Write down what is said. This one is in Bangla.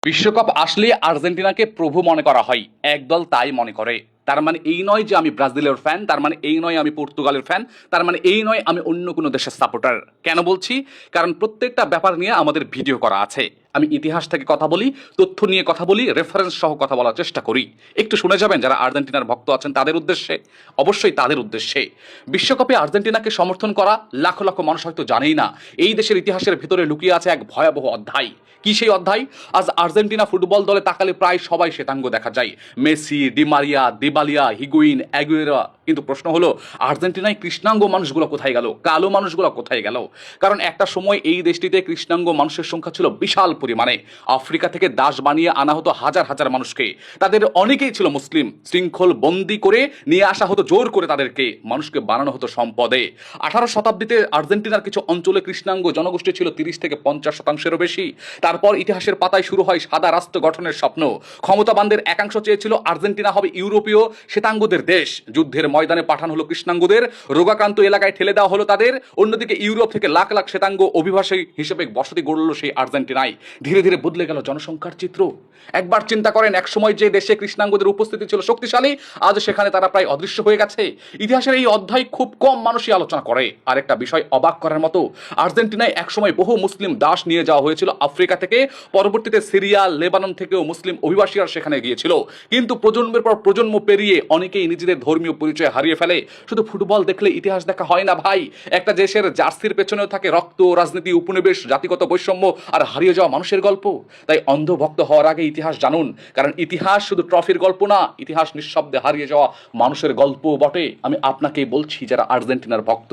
বিশ্বকাপ আসলে আর্জেন্টিনাকে প্রভু মনে করা হয়, একদল তাই মনে করে। তার মানে এই নয় যে আমি ব্রাজিলের ফ্যান, তার মানে এই নয় আমি পর্তুগালের ফ্যান, তার মানে এই নয় আমি অন্য কোনো দেশের সাপোর্টার। কেন বলছি? কারণ প্রত্যেকটা ব্যাপার নিয়ে আমাদের ভিডিও করা আছে। আমি ইতিহাস থেকে কথা বলি, তথ্য নিয়ে কথা বলি, রেফারেন্স সহ কথা বলার চেষ্টা করি। একটু শুনে যাবেন যারা আর্জেন্টিনার ভক্ত আছেন তাদের উদ্দেশ্যে, অবশ্যই তাদের উদ্দেশ্যে। বিশ্বকাপে আর্জেন্টিনাকে সমর্থন করা লাখ লাখ মানুষ হয়তো জানেই না এই দেশের ইতিহাসের ভিতরে লুকিয়ে আছে এক ভয়াবহ অধ্যায়। কি সেই অধ্যায়? আজ আর্জেন্টিনা ফুটবল দলে তাকালে প্রায় সবাই শ্বেতাঙ্গ দেখা যায়, মেসি, ডিমারিয়া, দিবালিয়া, হিগুইন, অ্যাগুয়েরা। কিন্তু প্রশ্ন হলো, আর্জেন্টিনায় কৃষ্ণাঙ্গ মানুষগুলো কোথায় গেল, কালো মানুষগুলো কোথায় গেল? কারণ একটা সময় এই দেশটিতে কৃষ্ণাঙ্গ মানুষের সংখ্যা ছিল বিশাল পরিমাণে। আফ্রিকা থেকে দাস বানিয়ে আনা হতো হাজার হাজার মানুষকে। তাদের অনেকেই ছিল মুসলিম, শৃঙ্খল বন্দি করে নিয়ে আসা হতো জোর করে, তাদেরকে মানুষকে বানানো হতো সম্পদে। 18 শতাব্দীতে আর্জেন্টিনার কিছু অঞ্চলে কৃষ্ণাঙ্গ জনগোষ্ঠী ছিল 30 থেকে 50%-এরও বেশি। তারপর ইতিহাসের পাতায় শুরু হয় সাদা রাষ্ট্র গঠনের স্বপ্ন। ক্ষমতাবানদের একাংশ চেয়েছিল আর্জেন্টিনা হবে ইউরোপীয় শ্বেতাঙ্গদের দেশ। যুদ্ধের ময়দানে পাঠানো হলো কৃষ্ণাঙ্গদের, রোগাক্রান্ত এলাকায় ঠেলে দেওয়া হলো তাদের। অন্যদিকে ইউরোপ থেকে লাখ লাখ শ্বেতাঙ্গ অভিবাসী হিসেবে বসতি গড়ল সেই আর্জেন্টিনায়। ধীরে ধীরে বদলে গেল জনসংখ্যার চিত্র। একবার চিন্তা করেন, একসময় যে দেশে কৃষ্ণাঙ্গদের উপস্থিতি ছিল শক্তিশালী, আজ সেখানে তারা প্রায় অদৃশ্য হয়ে গেছে। ইতিহাসের এই অধ্যায় খুব কম মানুষই আলোচনা করে। আর একটা বিষয় অবাক করার মতো, আর্জেন্টিনায় একসময় বহু মুসলিম দাস নিয়ে যাওয়া হয়েছিল আফ্রিকা থেকে। পরবর্তীতে সিরিয়া, লেবানন থেকেও মুসলিম অভিবাসীরা সেখানে গিয়েছিল। কিন্তু প্রজন্মের পর প্রজন্ম পেরিয়ে অনেকেই নিজেদের ধর্মীয় পরিচয় হারিয়ে ফেলে। শুধু ফুটবল দেখলে ইতিহাস দেখা হয় না ভাই। একটা দেশের জার্সির পেছনেও থাকে রক্ত, রাজনীতি, উপনিবেশ, জাতিগত বৈষম্য আর হারিয়ে যাওয়া মানুষের গল্প। তাই অন্ধভক্ত হওয়ার আগে ইতিহাস জানুন, কারণ ইতিহাস শুধু ট্রফির গল্প না, ইতিহাস নিঃশব্দে হারিয়ে যাওয়া মানুষের গল্প বটে। আমি আপনাকেই বলছি যারা আর্জেন্টিনার ভক্ত।